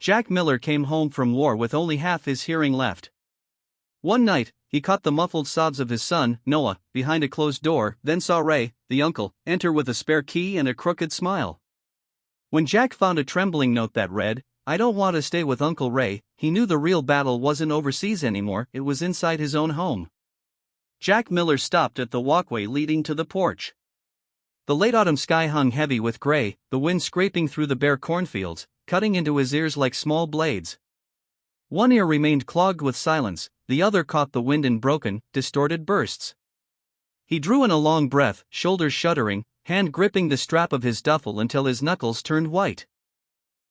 Jack Miller came home from war with only half his hearing left. One night, he caught the muffled sobs of his son, Noah, behind a closed door, then saw Ray, the uncle, enter with a spare key and a crooked smile. When Jack found a trembling note that read, "I don't want to stay with Uncle Ray," he knew the real battle wasn't overseas anymore, it was inside his own home. Jack Miller stopped at the walkway leading to the porch. The late autumn sky hung heavy with gray, the wind scraping through the bare cornfields, cutting into his ears like small blades. One ear remained clogged with silence, the other caught the wind in broken, distorted bursts. He drew in a long breath, shoulders shuddering, hand gripping the strap of his duffel until his knuckles turned white.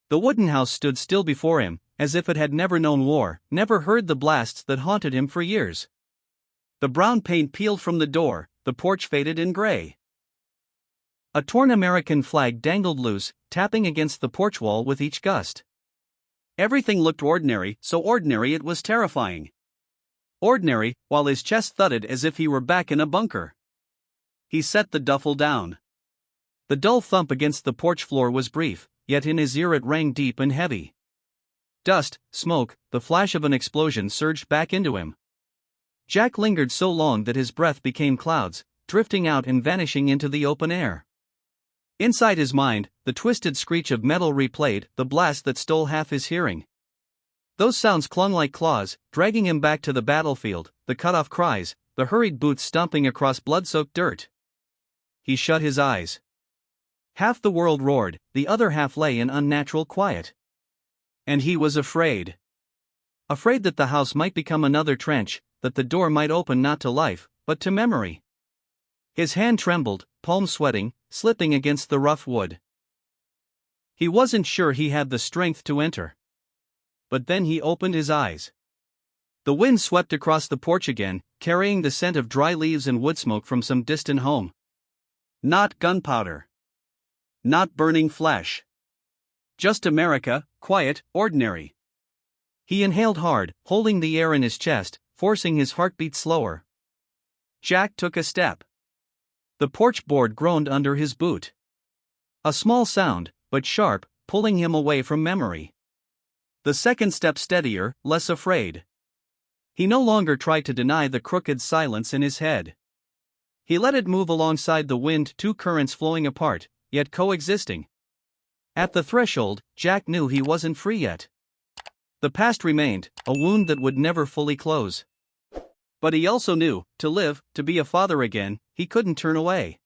The wooden house stood still before him, as if it had never known war, never heard the blasts that haunted him for years. The brown paint peeled from the door, the porch faded in gray. A torn American flag dangled loose, tapping against the porch wall with each gust. Everything looked ordinary, so ordinary it was terrifying. Ordinary, while his chest thudded as if he were back in a bunker. He set the duffel down. The dull thump against the porch floor was brief, yet in his ear it rang deep and heavy. Dust, smoke, the flash of an explosion surged back into him. Jack lingered so long that his breath became clouds, drifting out and vanishing into the open air. Inside his mind, the twisted screech of metal replayed, the blast that stole half his hearing. Those sounds clung like claws, dragging him back to the battlefield, the cut-off cries, the hurried boots stomping across blood-soaked dirt. He shut his eyes. Half the world roared, the other half lay in unnatural quiet. And he was afraid. Afraid that the house might become another trench, that the door might open not to life, but to memory. His hand trembled, palm sweating, slipping against the rough wood. He wasn't sure he had the strength to enter. But then he opened his eyes. The wind swept across the porch again, carrying the scent of dry leaves and wood smoke from some distant home. Not gunpowder. Not burning flesh. Just America, quiet, ordinary. He inhaled hard, holding the air in his chest, forcing his heartbeat slower. Jack took a step. The porch board groaned under his boot. A small sound, but sharp, pulling him away from memory. The second step steadier, less afraid. He no longer tried to deny the crooked silence in his head. He let it move alongside the wind, two currents flowing apart, yet coexisting. At the threshold, Jack knew he wasn't free yet. The past remained, a wound that would never fully close. But he also knew, to live, to be a father again, he couldn't turn away.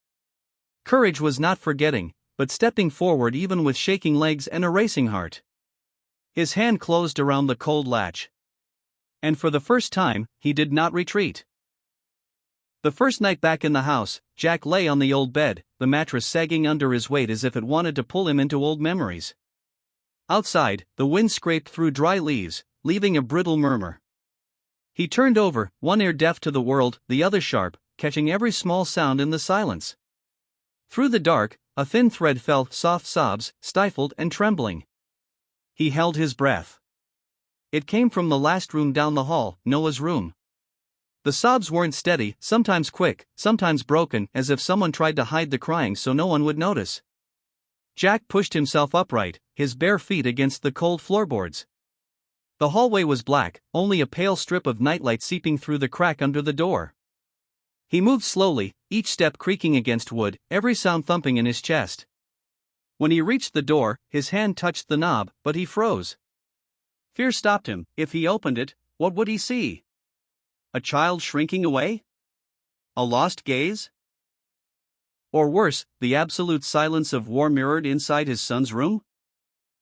Courage was not forgetting, but stepping forward even with shaking legs and a racing heart. His hand closed around the cold latch. And for the first time, he did not retreat. The first night back in the house, Jack lay on the old bed, the mattress sagging under his weight as if it wanted to pull him into old memories. Outside, the wind scraped through dry leaves, leaving a brittle murmur. He turned over, one ear deaf to the world, the other sharp, catching every small sound in the silence. Through the dark, a thin thread fell, soft sobs, stifled and trembling. He held his breath. It came from the last room down the hall, Noah's room. The sobs weren't steady, sometimes quick, sometimes broken, as if someone tried to hide the crying so no one would notice. Jack pushed himself upright, his bare feet against the cold floorboards. The hallway was black, only a pale strip of nightlight seeping through the crack under the door. He moved slowly, each step creaking against wood, every sound thumping in his chest. When he reached the door, his hand touched the knob, but he froze. Fear stopped him. If he opened it, what would he see? A child shrinking away? A lost gaze? Or worse, the absolute silence of war mirrored inside his son's room?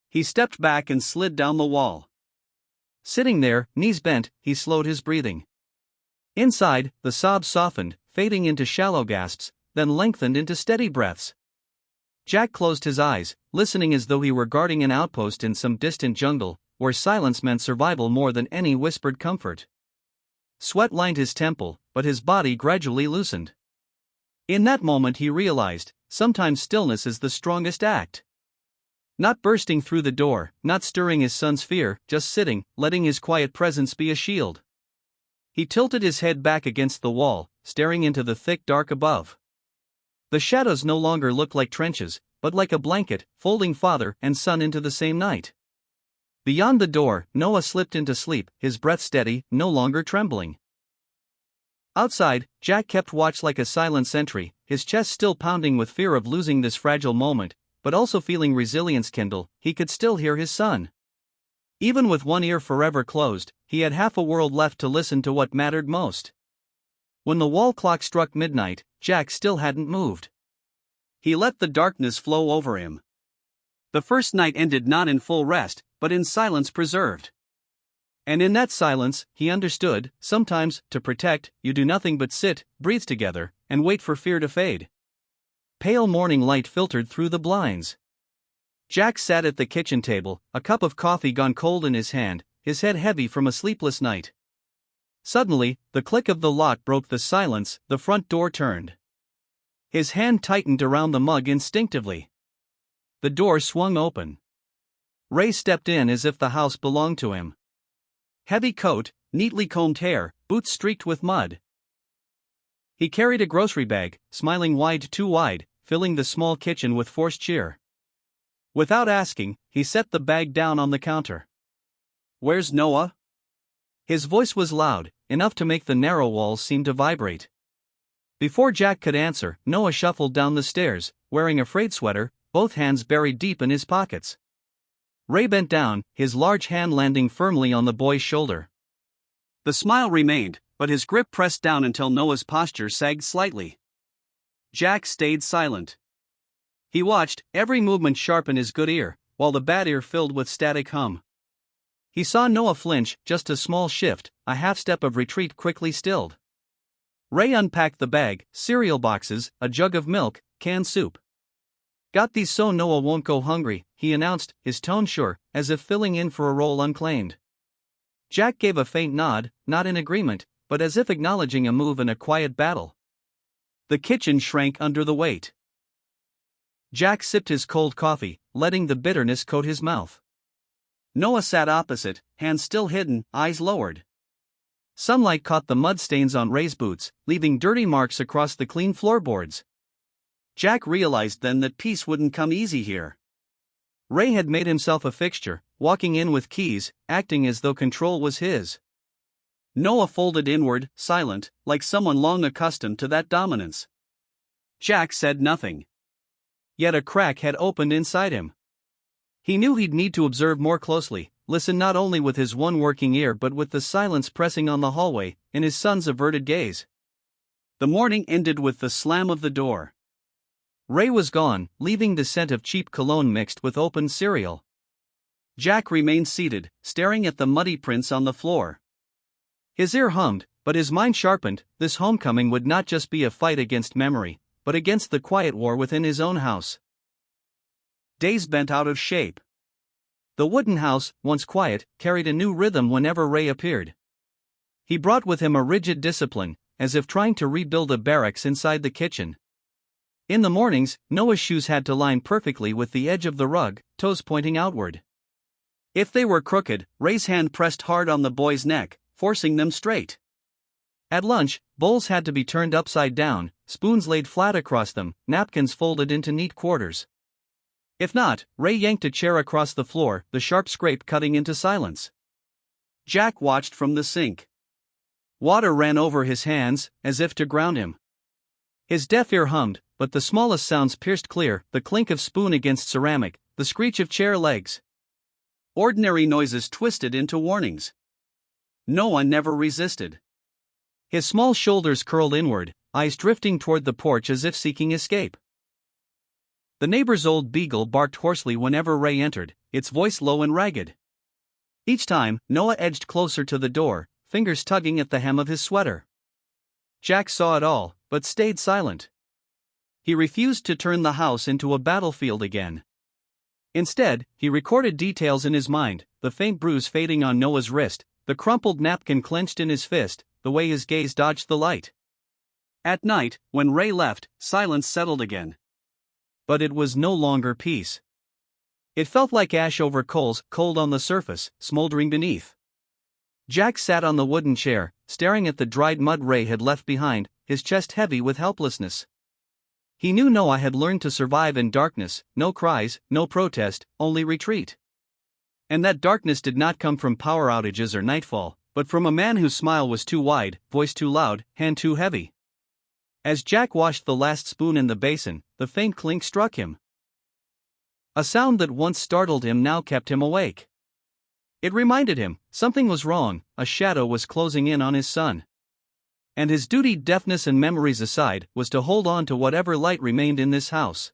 He stepped back and slid down the wall. Sitting there, knees bent, he slowed his breathing. Inside, the sobs softened, fading into shallow gasps, then lengthened into steady breaths. Jack closed his eyes, listening as though he were guarding an outpost in some distant jungle, where silence meant survival more than any whispered comfort. Sweat lined his temple, but his body gradually loosened. In that moment he realized, sometimes stillness is the strongest act. Not bursting through the door, not stirring his son's fear, just sitting, letting his quiet presence be a shield. He tilted his head back against the wall, staring into the thick dark above. The shadows no longer looked like trenches, but like a blanket, folding father and son into the same night. Beyond the door, Noah slipped into sleep, his breath steady, no longer trembling. Outside, Jack kept watch like a silent sentry, his chest still pounding with fear of losing this fragile moment, but also feeling resilience kindle. He could still hear his son. Even with one ear forever closed, he had half a world left to listen to what mattered most. When the wall clock struck midnight, Jack still hadn't moved. He let the darkness flow over him. The first night ended not in full rest, but in silence preserved. And in that silence, he understood, sometimes, to protect, you do nothing but sit, breathe together, and wait for fear to fade. Pale morning light filtered through the blinds. Jack sat at the kitchen table, a cup of coffee gone cold in his hand, his head heavy from a sleepless night. Suddenly, the click of the lock broke the silence, the front door turned. His hand tightened around the mug instinctively. The door swung open. Ray stepped in as if the house belonged to him. Heavy coat, neatly combed hair, boots streaked with mud. He carried a grocery bag, smiling too wide, filling the small kitchen with forced cheer. Without asking, he set the bag down on the counter. "Where's Noah?" His voice was loud, enough to make the narrow walls seem to vibrate. Before Jack could answer, Noah shuffled down the stairs, wearing a frayed sweater, both hands buried deep in his pockets. Ray bent down, his large hand landing firmly on the boy's shoulder. The smile remained, but his grip pressed down until Noah's posture sagged slightly. Jack stayed silent. He watched, every movement sharp in his good ear, while the bad ear filled with static hum. He saw Noah flinch, just a small shift, a half step of retreat quickly stilled. Ray unpacked the bag, cereal boxes, a jug of milk, canned soup. "Got these so Noah won't go hungry," he announced, his tone sure, as if filling in for a role unclaimed. Jack gave a faint nod, not in agreement, but as if acknowledging a move in a quiet battle. The kitchen shrank under the weight. Jack sipped his cold coffee, letting the bitterness coat his mouth. Noah sat opposite, hands still hidden, eyes lowered. Sunlight caught the mud stains on Ray's boots, leaving dirty marks across the clean floorboards. Jack realized then that peace wouldn't come easy here. Ray had made himself a fixture, walking in with keys, acting as though control was his. Noah folded inward, silent, like someone long accustomed to that dominance. Jack said nothing. Yet a crack had opened inside him. He knew he'd need to observe more closely, listen not only with his one working ear but with the silence pressing on the hallway, in his son's averted gaze. The morning ended with the slam of the door. Ray was gone, leaving the scent of cheap cologne mixed with open cereal. Jack remained seated, staring at the muddy prints on the floor. His ear hummed, but his mind sharpened. This homecoming would not just be a fight against memory, but against the quiet war within his own house. Days bent out of shape. The wooden house, once quiet, carried a new rhythm whenever Ray appeared. He brought with him a rigid discipline, as if trying to rebuild a barracks inside the kitchen. In the mornings, Noah's shoes had to line perfectly with the edge of the rug, toes pointing outward. If they were crooked, Ray's hand pressed hard on the boy's neck, forcing them straight. At lunch, bowls had to be turned upside down, spoons laid flat across them, napkins folded into neat quarters. If not, Ray yanked a chair across the floor, the sharp scrape cutting into silence. Jack watched from the sink. Water ran over his hands, as if to ground him. His deaf ear hummed, but the smallest sounds pierced clear, the clink of spoon against ceramic, the screech of chair legs. Ordinary noises twisted into warnings. Noah never resisted. His small shoulders curled inward, eyes drifting toward the porch as if seeking escape. The neighbor's old beagle barked hoarsely whenever Ray entered, its voice low and ragged. Each time, Noah edged closer to the door, fingers tugging at the hem of his sweater. Jack saw it all, but stayed silent. He refused to turn the house into a battlefield again. Instead, he recorded details in his mind, the faint bruise fading on Noah's wrist, the crumpled napkin clenched in his fist, the way his gaze dodged the light. At night, when Ray left, silence settled again. But it was no longer peace. It felt like ash over coals, cold on the surface, smoldering beneath. Jack sat on the wooden chair, staring at the dried mud Ray had left behind, his chest heavy with helplessness. He knew Noah had learned to survive in darkness, no cries, no protest, only retreat. And that darkness did not come from power outages or nightfall, but from a man whose smile was too wide, voice too loud, hand too heavy. As Jack washed the last spoon in the basin, the faint clink struck him. A sound that once startled him now kept him awake. It reminded him something was wrong, a shadow was closing in on his son. And his duty, deafness and memories aside, was to hold on to whatever light remained in this house.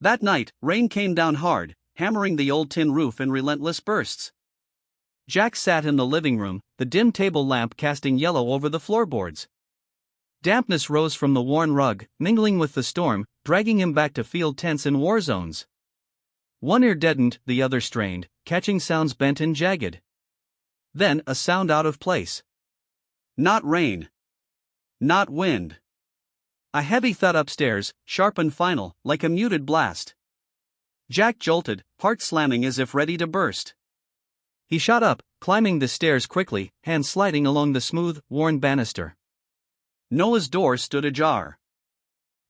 That night, rain came down hard, hammering the old tin roof in relentless bursts. Jack sat in the living room, the dim table lamp casting yellow over the floorboards. Dampness rose from the worn rug, mingling with the storm, dragging him back to field tents and war zones. One ear deadened, the other strained, catching sounds bent and jagged. Then, a sound out of place. Not rain. Not wind. A heavy thud upstairs, sharp and final, like a muted blast. Jack jolted, heart slamming as if ready to burst. He shot up, climbing the stairs quickly, hands sliding along the smooth, worn banister. Noah's door stood ajar.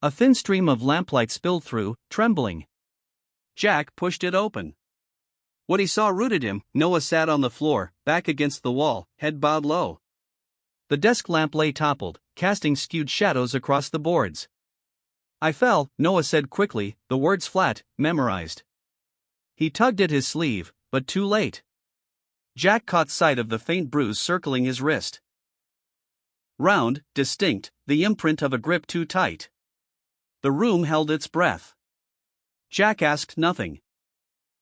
A thin stream of lamplight spilled through, trembling. Jack pushed it open. What he saw rooted him. Noah sat on the floor, back against the wall, head bowed low. The desk lamp lay toppled, casting skewed shadows across the boards. "I fell," Noah said quickly, the words flat, memorized. He tugged at his sleeve, but too late. Jack caught sight of the faint bruise circling his wrist. Round, distinct, the imprint of a grip too tight. The room held its breath. Jack asked nothing.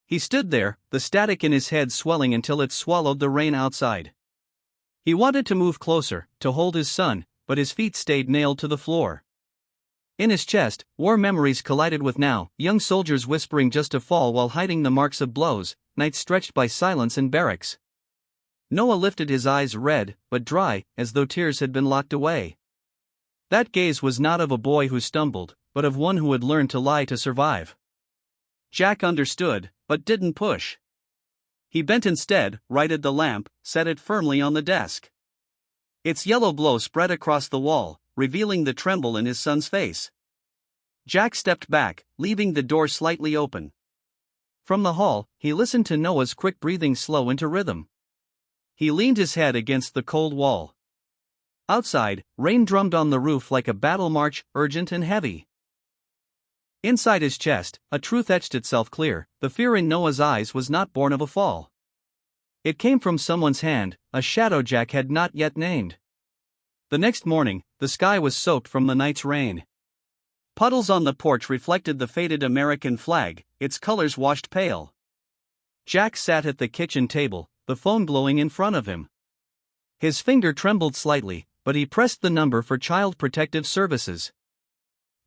He stood there, the static in his head swelling until it swallowed the rain outside. He wanted to move closer, to hold his son, but his feet stayed nailed to the floor. In his chest, war memories collided with now, young soldiers whispering just to fall while hiding the marks of blows, nights stretched by silence in barracks. Noah lifted his eyes, red, but dry, as though tears had been locked away. That gaze was not of a boy who stumbled, but of one who had learned to lie to survive. Jack understood, but didn't push. He bent instead, righted the lamp, set it firmly on the desk. Its yellow glow spread across the wall, revealing the tremble in his son's face. Jack stepped back, leaving the door slightly open. From the hall, he listened to Noah's quick breathing slow into rhythm. He leaned his head against the cold wall. Outside, rain drummed on the roof like a battle march, urgent and heavy. Inside his chest, a truth etched itself clear: the fear in Noah's eyes was not born of a fall. It came from someone's hand, a shadow Jack had not yet named. The next morning, the sky was soaked from the night's rain. Puddles on the porch reflected the faded American flag, its colors washed pale. Jack sat at the kitchen table, the phone glowing in front of him. His finger trembled slightly, but he pressed the number for Child Protective Services.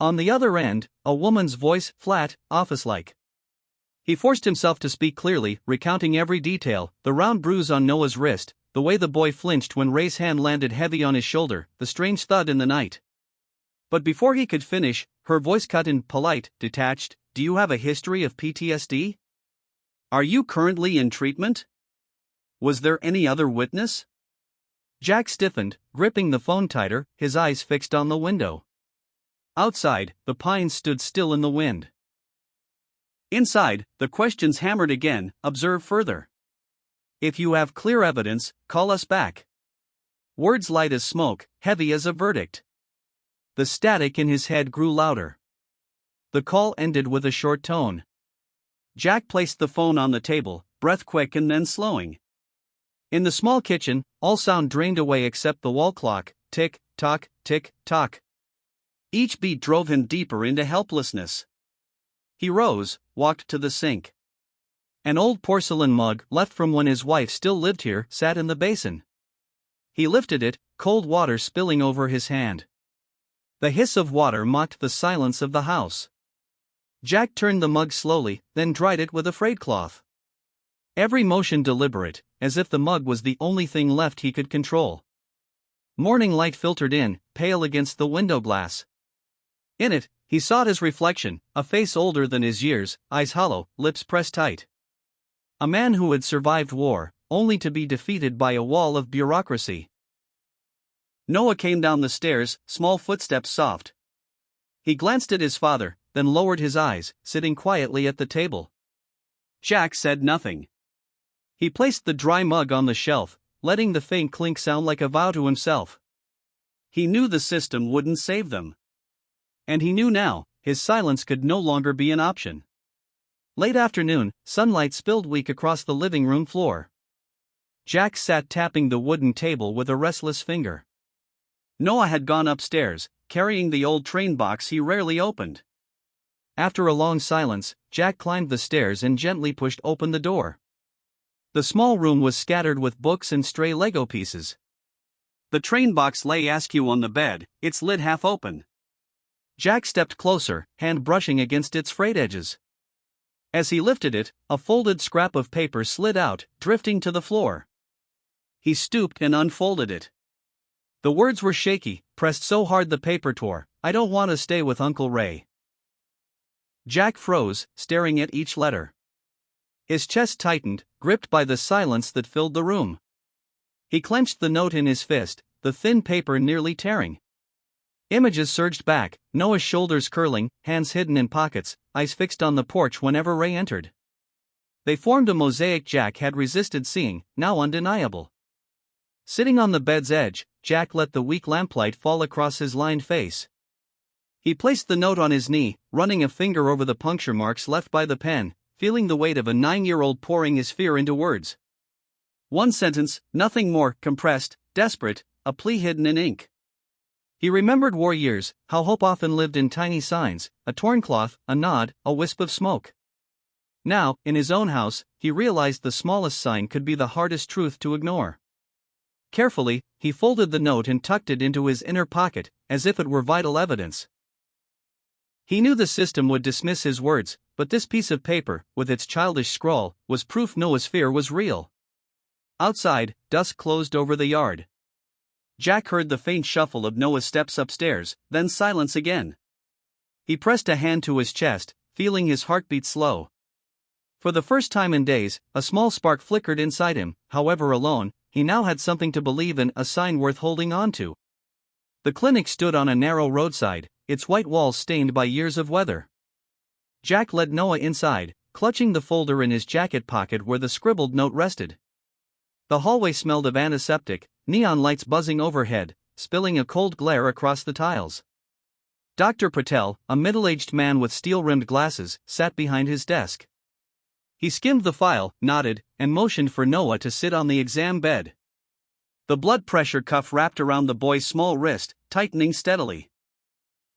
On the other end, a woman's voice, flat, office-like. He forced himself to speak clearly, recounting every detail: the round bruise on Noah's wrist, the way the boy flinched when Ray's hand landed heavy on his shoulder, the strange thud in the night. But before he could finish, her voice cut in, polite, detached. "Do you have a history of PTSD? Are you currently in treatment? Was there any other witness?" Jack stiffened, gripping the phone tighter, his eyes fixed on the window. Outside, the pines stood still in the wind. Inside, the questions hammered again: observe further. If you have clear evidence, call us back. Words light as smoke, heavy as a verdict. The static in his head grew louder. The call ended with a short tone. Jack placed the phone on the table, breath quick and then slowing. In the small kitchen, all sound drained away except the wall clock, tick, tock, tick, tock. Each beat drove him deeper into helplessness. He rose, walked to the sink. An old porcelain mug, left from when his wife still lived here, sat in the basin. He lifted it, cold water spilling over his hand. The hiss of water mocked the silence of the house. Jack turned the mug slowly, then dried it with a frayed cloth. Every motion deliberate, as if the mug was the only thing left he could control. Morning light filtered in, pale against the window glass. In it, he saw his reflection, a face older than his years, eyes hollow, lips pressed tight. A man who had survived war, only to be defeated by a wall of bureaucracy. Noah came down the stairs, small footsteps soft. He glanced at his father, then lowered his eyes, sitting quietly at the table. Jack said nothing. He placed the dry mug on the shelf, letting the faint clink sound like a vow to himself. He knew the system wouldn't save them. And he knew now, his silence could no longer be an option. Late afternoon, sunlight spilled weak across the living room floor. Jack sat tapping the wooden table with a restless finger. Noah had gone upstairs, carrying the old train box he rarely opened. After a long silence, Jack climbed the stairs and gently pushed open the door. The small room was scattered with books and stray Lego pieces. The train box lay askew on the bed, its lid half open. Jack stepped closer, hand brushing against its frayed edges. As he lifted it, a folded scrap of paper slid out, drifting to the floor. He stooped and unfolded it. The words were shaky, pressed so hard the paper tore. "I don't want to stay with Uncle Ray." Jack froze, staring at each letter. His chest tightened, gripped by the silence that filled the room. He clenched the note in his fist, the thin paper nearly tearing. Images surged back, Noah's shoulders curling, hands hidden in pockets, eyes fixed on the porch whenever Ray entered. They formed a mosaic Jack had resisted seeing, now undeniable. Sitting on the bed's edge, Jack let the weak lamplight fall across his lined face. He placed the note on his knee, running a finger over the puncture marks left by the pen, feeling the weight of a 9-year-old pouring his fear into words. One sentence, nothing more, compressed, desperate, a plea hidden in ink. He remembered war years, how hope often lived in tiny signs, a torn cloth, a nod, a wisp of smoke. Now, in his own house, he realized the smallest sign could be the hardest truth to ignore. Carefully, he folded the note and tucked it into his inner pocket, as if it were vital evidence. He knew the system would dismiss his words, but this piece of paper, with its childish scrawl, was proof Noah's fear was real. Outside, dusk closed over the yard. Jack heard the faint shuffle of Noah's steps upstairs, then silence again. He pressed a hand to his chest, feeling his heartbeat slow. For the first time in days, a small spark flickered inside him. However alone, he now had something to believe in, a sign worth holding on to. The clinic stood on a narrow roadside, its white walls stained by years of weather. Jack led Noah inside, clutching the folder in his jacket pocket where the scribbled note rested. The hallway smelled of antiseptic, neon lights buzzing overhead, spilling a cold glare across the tiles. Dr. Patel, a middle-aged man with steel-rimmed glasses, sat behind his desk. He skimmed the file, nodded, and motioned for Noah to sit on the exam bed. The blood pressure cuff wrapped around the boy's small wrist, tightening steadily.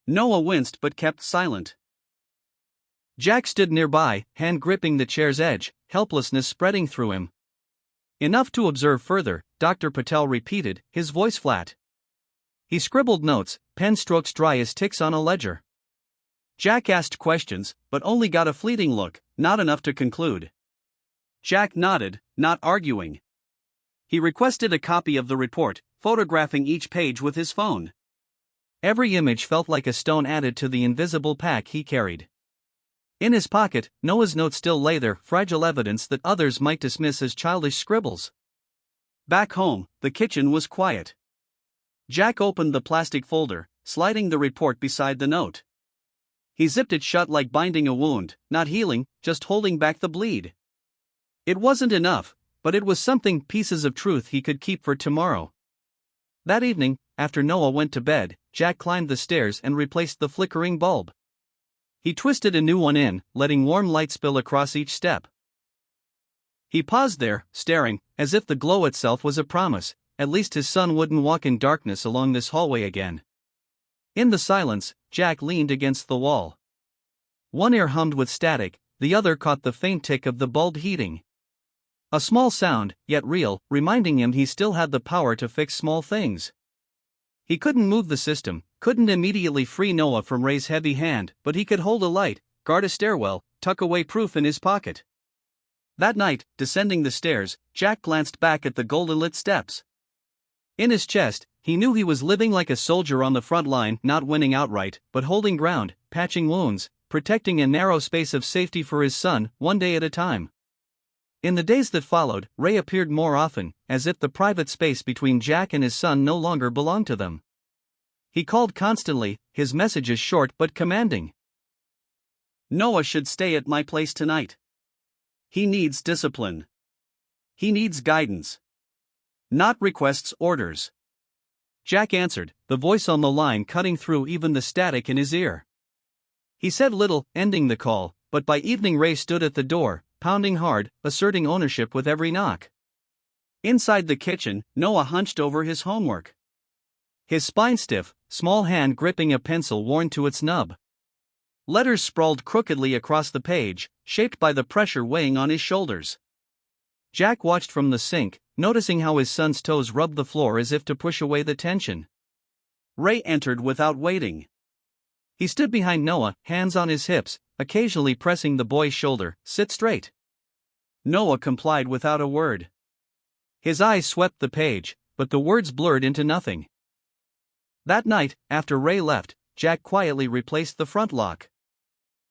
Noah winced but kept silent. Jack stood nearby, hand gripping the chair's edge, helplessness spreading through him. Enough to observe further, Dr. Patel repeated, his voice flat. He scribbled notes, pen strokes dry as ticks on a ledger. Jack asked questions, but only got a fleeting look, not enough to conclude. Jack nodded, not arguing. He requested a copy of the report, photographing each page with his phone. Every image felt like a stone added to the invisible pack he carried. In his pocket, Noah's note still lay there, fragile evidence that others might dismiss as childish scribbles. Back home, the kitchen was quiet. Jack opened the plastic folder, sliding the report beside the note. He zipped it shut like binding a wound, not healing, just holding back the bleed. It wasn't enough, but it was something, pieces of truth he could keep for tomorrow. That evening, after Noah went to bed, Jack climbed the stairs and replaced the flickering bulb. He twisted a new one in, letting warm light spill across each step. He paused there, staring, as if the glow itself was a promise. At least his son wouldn't walk in darkness along this hallway again. In the silence, Jack leaned against the wall. One ear hummed with static, the other caught the faint tick of the bulb heating. A small sound, yet real, reminding him he still had the power to fix small things. He couldn't move the system, couldn't immediately free Noah from Ray's heavy hand, but he could hold a light, guard a stairwell, tuck away proof in his pocket. That night, descending the stairs, Jack glanced back at the golden-lit steps. In his chest, he knew he was living like a soldier on the front line, not winning outright, but holding ground, patching wounds, protecting a narrow space of safety for his son, one day at a time. In the days that followed, Ray appeared more often, as if the private space between Jack and his son no longer belonged to them. He called constantly, his messages short but commanding. "Noah should stay at my place tonight. He needs discipline." He needs guidance. Not requests, orders. Jack answered, the voice on the line cutting through even the static in his ear. He said little, ending the call, but by evening Ray stood at the door, pounding hard, asserting ownership with every knock. Inside the kitchen, Noah hunched over his homework. His spine stiff, small hand gripping a pencil worn to its nub. Letters sprawled crookedly across the page, shaped by the pressure weighing on his shoulders. Jack watched from the sink, noticing how his son's toes rubbed the floor as if to push away the tension. Ray entered without waiting. He stood behind Noah, hands on his hips, occasionally pressing the boy's shoulder. Sit straight. Noah complied without a word. His eyes swept the page, but the words blurred into nothing. That night, after Ray left, Jack quietly replaced the front lock.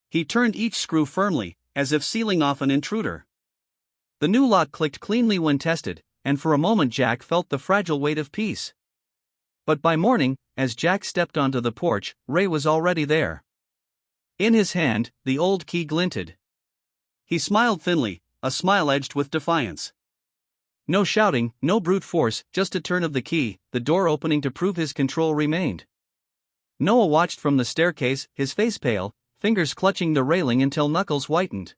He turned each screw firmly, as if sealing off an intruder. The new lock clicked cleanly when tested, and for a moment Jack felt the fragile weight of peace. But by morning, as Jack stepped onto the porch, Ray was already there. In his hand, the old key glinted. He smiled thinly, a smile edged with defiance. No shouting, no brute force, just a turn of the key, the door opening to prove his control remained. Noah watched from the staircase, his face pale, fingers clutching the railing until knuckles whitened.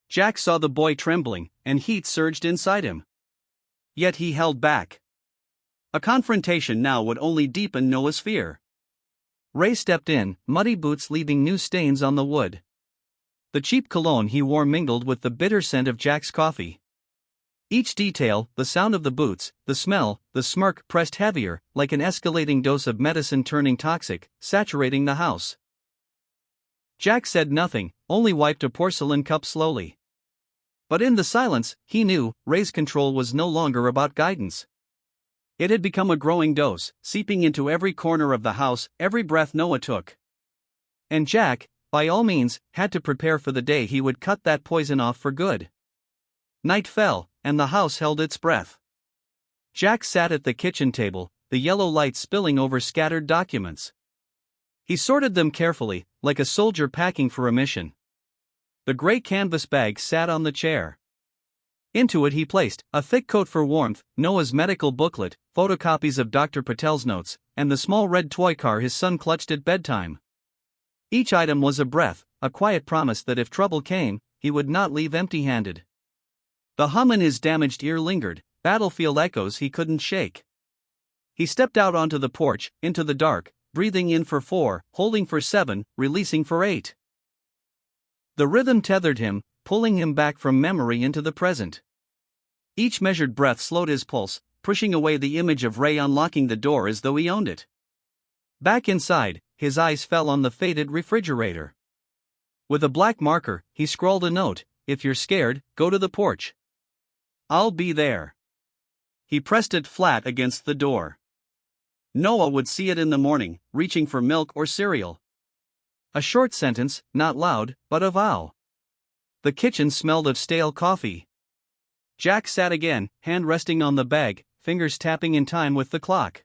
Jack saw the boy trembling, and heat surged inside him. Yet he held back. A confrontation now would only deepen Noah's fear. Ray stepped in, muddy boots leaving new stains on the wood. The cheap cologne he wore mingled with the bitter scent of Jack's coffee. Each detail, the sound of the boots, the smell, the smirk pressed heavier, like an escalating dose of medicine turning toxic, saturating the house. Jack said nothing, only wiped a porcelain cup slowly. But in the silence, he knew, Ray's control was no longer about guidance. It had become a growing dose, seeping into every corner of the house, every breath Noah took. And Jack, by all means, had to prepare for the day he would cut that poison off for good. Night fell, and the house held its breath. Jack sat at the kitchen table, the yellow light spilling over scattered documents. He sorted them carefully, like a soldier packing for a mission. The gray canvas bag sat on the chair. Into it he placed a thick coat for warmth, Noah's medical booklet, photocopies of Dr. Patel's notes, and the small red toy car his son clutched at bedtime. Each item was a breath, a quiet promise that if trouble came, he would not leave empty-handed. The hum in his damaged ear lingered, battlefield echoes he couldn't shake. He stepped out onto the porch, into the dark, breathing in for 4, holding for 7, releasing for 8. The rhythm tethered him, pulling him back from memory into the present. Each measured breath slowed his pulse, pushing away the image of Ray unlocking the door as though he owned it. Back inside, his eyes fell on the faded refrigerator. With a black marker, he scrawled a note: "If you're scared, go to the porch. I'll be there." He pressed it flat against the door. Noah would see it in the morning, reaching for milk or cereal. A short sentence, not loud, but a vow. The kitchen smelled of stale coffee. Jack sat again, hand resting on the bag, fingers tapping in time with the clock.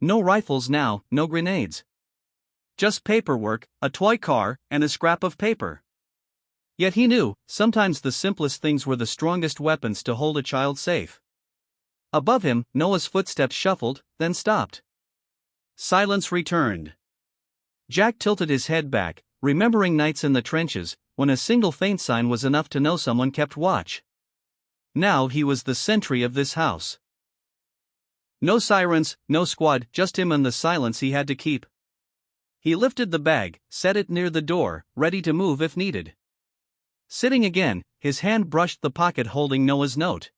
No rifles now, no grenades. Just paperwork, a toy car, and a scrap of paper. Yet he knew, sometimes the simplest things were the strongest weapons to hold a child safe. Above him, Noah's footsteps shuffled, then stopped. Silence returned. Jack tilted his head back, remembering nights in the trenches, when a single faint sign was enough to know someone kept watch. Now he was the sentry of this house. No sirens, no squad, just him and the silence he had to keep. He lifted the bag, set it near the door, ready to move if needed. Sitting again, his hand brushed the pocket holding Noah's note.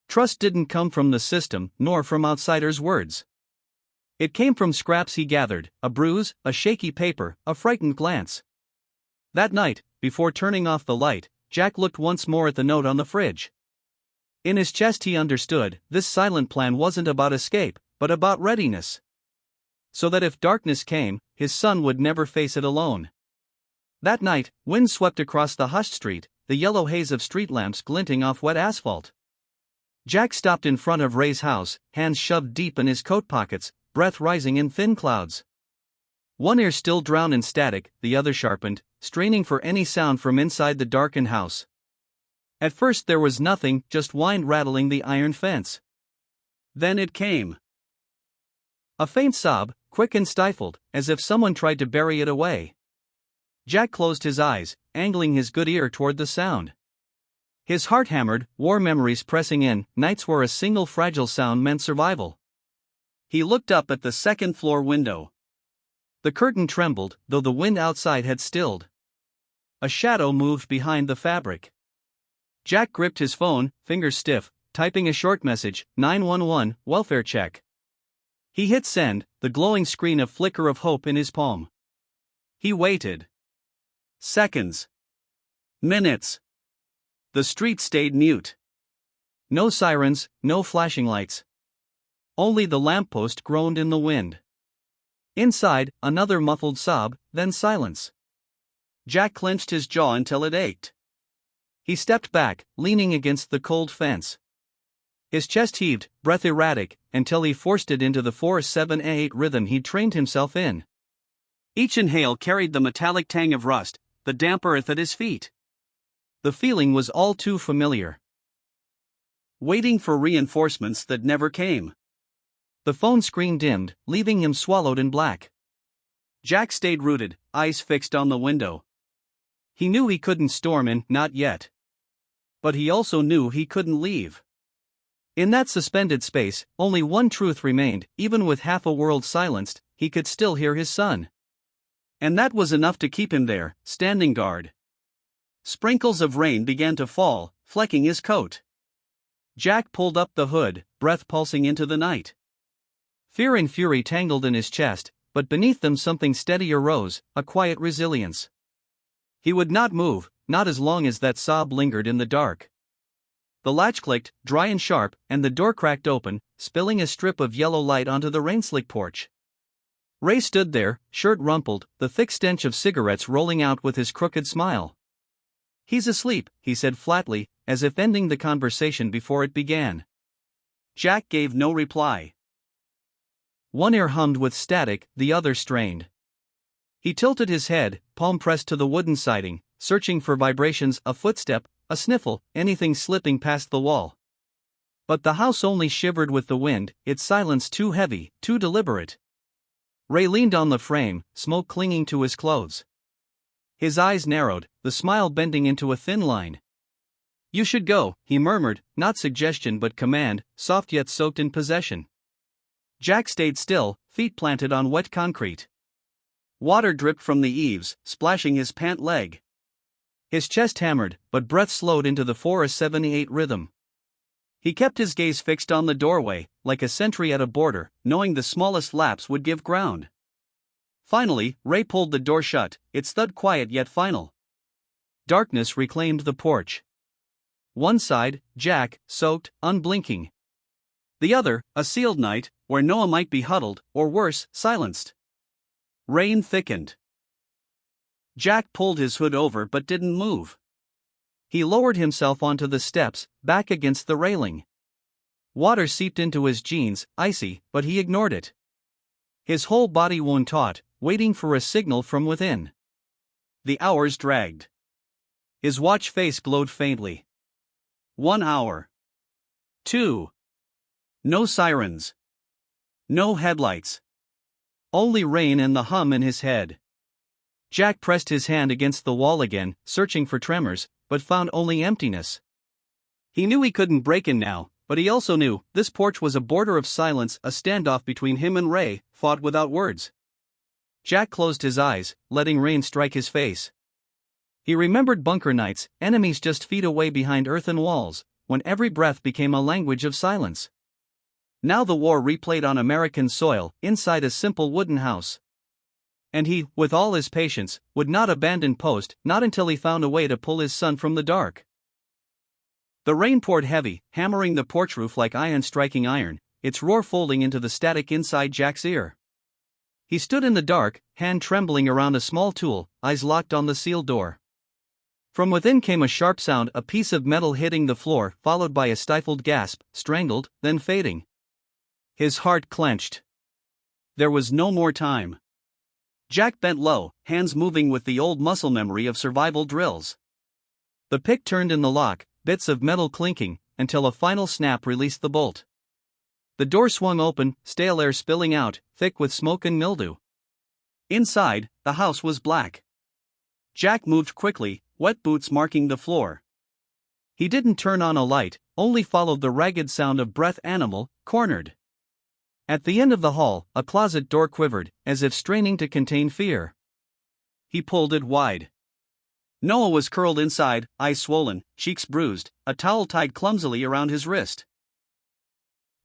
Trust didn't come from the system, nor from outsiders' words. It came from scraps he gathered, a bruise, a shaky paper, a frightened glance. That night, before turning off the light, Jack looked once more at the note on the fridge. In his chest he understood, this silent plan wasn't about escape, but about readiness. So that if darkness came, his son would never face it alone. That night, wind swept across the hushed street, the yellow haze of street lamps glinting off wet asphalt. Jack stopped in front of Ray's house, hands shoved deep in his coat pockets, breath rising in thin clouds. One ear still drowned in static, the other sharpened, straining for any sound from inside the darkened house. At first there was nothing, just wind rattling the iron fence. Then it came. A faint sob, quick and stifled, as if someone tried to bury it away. Jack closed his eyes, angling his good ear toward the sound. His heart hammered, war memories pressing in, nights where a single fragile sound meant survival. He looked up at the second-floor window. The curtain trembled, though the wind outside had stilled. A shadow moved behind the fabric. Jack gripped his phone, fingers stiff, typing a short message, 911, welfare check. He hit send, the glowing screen a flicker of hope in his palm. He waited. Seconds. Minutes. The street stayed mute. No sirens, no flashing lights. Only the lamppost groaned in the wind. Inside, another muffled sob, then silence. Jack clenched his jaw until it ached. He stepped back, leaning against the cold fence. His chest heaved, breath erratic, until he forced it into the 4/7/8 rhythm he'd trained himself in. Each inhale carried the metallic tang of rust, the damp earth at his feet. The feeling was all too familiar. Waiting for reinforcements that never came. The phone screen dimmed, leaving him swallowed in black. Jack stayed rooted, eyes fixed on the window. He knew he couldn't storm in, not yet. But he also knew he couldn't leave. In that suspended space, only one truth remained: even with half a world silenced, he could still hear his son. And that was enough to keep him there, standing guard. Sprinkles of rain began to fall, flecking his coat. Jack pulled up the hood, breath pulsing into the night. Fear and fury tangled in his chest, but beneath them something steadier rose, a quiet resilience. He would not move, not as long as that sob lingered in the dark. The latch clicked, dry and sharp, and the door cracked open, spilling a strip of yellow light onto the rain-slick porch. Ray stood there, shirt rumpled, the thick stench of cigarettes rolling out with his crooked smile. "He's asleep," he said flatly, as if ending the conversation before it began. Jack gave no reply. One ear hummed with static, the other strained. He tilted his head, palm pressed to the wooden siding, searching for vibrations, a footstep, a sniffle, anything slipping past the wall. But the house only shivered with the wind, its silence too heavy, too deliberate. Ray leaned on the frame, smoke clinging to his clothes. His eyes narrowed, the smile bending into a thin line. "You should go," he murmured, not suggestion but command, soft yet soaked in possession. Jack stayed still, feet planted on wet concrete. Water dripped from the eaves, splashing his pant leg. His chest hammered, but breath slowed into the 4/7/8 rhythm. He kept his gaze fixed on the doorway, like a sentry at a border, knowing the smallest lapse would give ground. Finally, Ray pulled the door shut, its thud quiet yet final. Darkness reclaimed the porch. One side, Jack, soaked, unblinking. The other, a sealed night, where Noah might be huddled, or worse, silenced. Rain thickened. Jack pulled his hood over but didn't move. He lowered himself onto the steps, back against the railing. Water seeped into his jeans, icy, but he ignored it. His whole body wound taut, waiting for a signal from within. The hours dragged. His watch face glowed faintly. 1 hour. 2. No sirens. No headlights. Only rain and the hum in his head. Jack pressed his hand against the wall again, searching for tremors, but found only emptiness. He knew he couldn't break in now, but he also knew this porch was a border of silence, a standoff between him and Ray, fought without words. Jack closed his eyes, letting rain strike his face. He remembered bunker nights, enemies just feet away behind earthen walls, when every breath became a language of silence. Now the war replayed on American soil, inside a simple wooden house. And he, with all his patience, would not abandon post, not until he found a way to pull his son from the dark. The rain poured heavy, hammering the porch roof like iron striking iron, its roar folding into the static inside Jack's ear. He stood in the dark, hand trembling around a small tool, eyes locked on the sealed door. From within came a sharp sound, a piece of metal hitting the floor, followed by a stifled gasp, strangled, then fading. His heart clenched. There was no more time. Jack bent low, hands moving with the old muscle memory of survival drills. The pick turned in the lock, bits of metal clinking, until a final snap released the bolt. The door swung open, stale air spilling out, thick with smoke and mildew. Inside, the house was black. Jack moved quickly, wet boots marking the floor. He didn't turn on a light, only followed the ragged sound of breath. Animal, cornered. At the end of the hall, a closet door quivered, as if straining to contain fear. He pulled it wide. Noah was curled inside, eyes swollen, cheeks bruised, a towel tied clumsily around his wrist.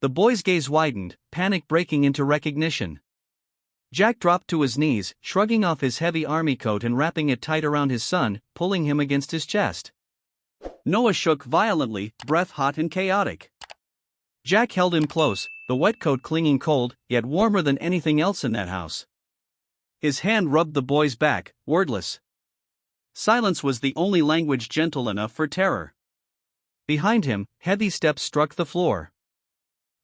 The boy's gaze widened, panic breaking into recognition. Jack dropped to his knees, shrugging off his heavy army coat and wrapping it tight around his son, pulling him against his chest. Noah shook violently, breath hot and chaotic. Jack held him close, the wet coat clinging cold, yet warmer than anything else in that house. His hand rubbed the boy's back, wordless. Silence was the only language gentle enough for terror. Behind him, heavy steps struck the floor.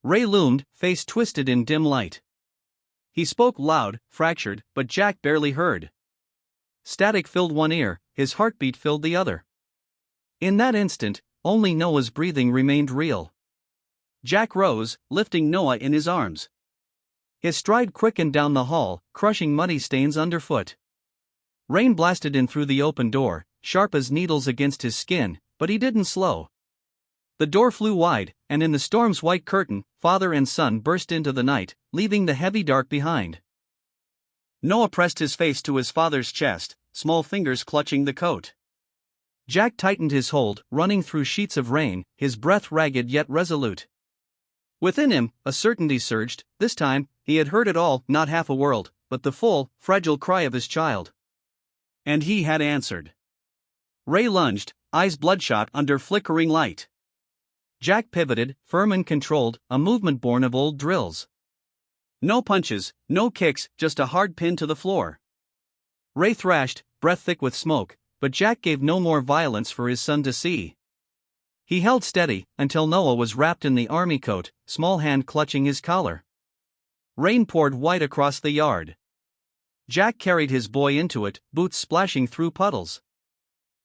Ray loomed, face twisted in dim light. He spoke loud, fractured, but Jack barely heard. Static filled one ear, his heartbeat filled the other. In that instant, only Noah's breathing remained real. Jack rose, lifting Noah in his arms. His stride quickened down the hall, crushing muddy stains underfoot. Rain blasted in through the open door, sharp as needles against his skin, but he didn't slow. The door flew wide, and in the storm's white curtain, father and son burst into the night, leaving the heavy dark behind. Noah pressed his face to his father's chest, small fingers clutching the coat. Jack tightened his hold, running through sheets of rain, his breath ragged yet resolute. Within him, a certainty surged. This time, he had heard it all, not half a world, but the full, fragile cry of his child. And he had answered. Ray lunged, eyes bloodshot under flickering light. Jack pivoted, firm and controlled, a movement born of old drills. No punches, no kicks, just a hard pin to the floor. Ray thrashed, breath thick with smoke, but Jack gave no more violence for his son to see. He held steady, until Noah was wrapped in the army coat, small hand clutching his collar. Rain poured white across the yard. Jack carried his boy into it, boots splashing through puddles.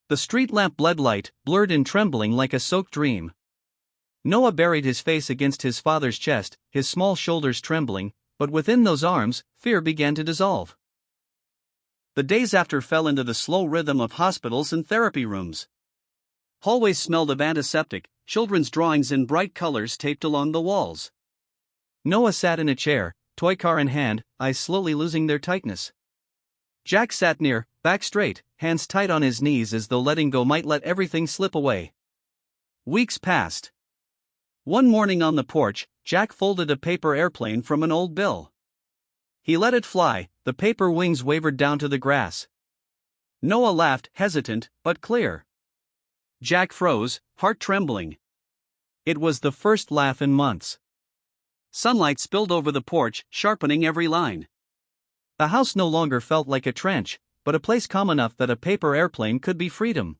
The street lamp bled light, blurred and trembling like a soaked dream. Noah buried his face against his father's chest, his small shoulders trembling, but within those arms, fear began to dissolve. The days after fell into the slow rhythm of hospitals and therapy rooms. Hallways smelled of antiseptic, children's drawings in bright colors taped along the walls. Noah sat in a chair, toy car in hand, eyes slowly losing their tightness. Jack sat near, back straight, hands tight on his knees as though letting go might let everything slip away. Weeks passed. One morning on the porch, Jack folded a paper airplane from an old bill. He let it fly, the paper wings wavered down to the grass. Noah laughed, hesitant, but clear. Jack froze, heart trembling. It was the first laugh in months. Sunlight spilled over the porch, sharpening every line. The house no longer felt like a trench, but a place calm enough that a paper airplane could be freedom.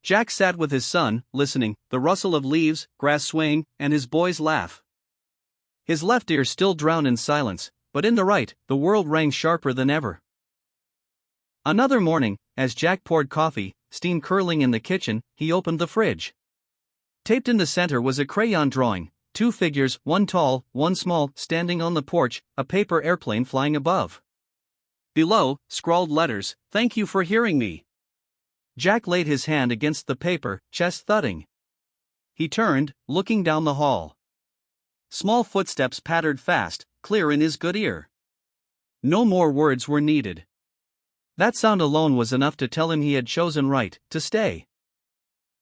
Jack sat with his son, listening, the rustle of leaves, grass swaying, and his boy's laugh. His left ear still drowned in silence, but in the right, the world rang sharper than ever. Another morning, as Jack poured coffee, steam curling in the kitchen, he opened the fridge. Taped in the center was a crayon drawing, two figures, one tall, one small, standing on the porch, a paper airplane flying above. Below, scrawled letters, "Thank you for hearing me." Jack laid his hand against the paper, chest thudding. He turned, looking down the hall. Small footsteps pattered fast, clear in his good ear. No more words were needed. That sound alone was enough to tell him he had chosen right, to stay.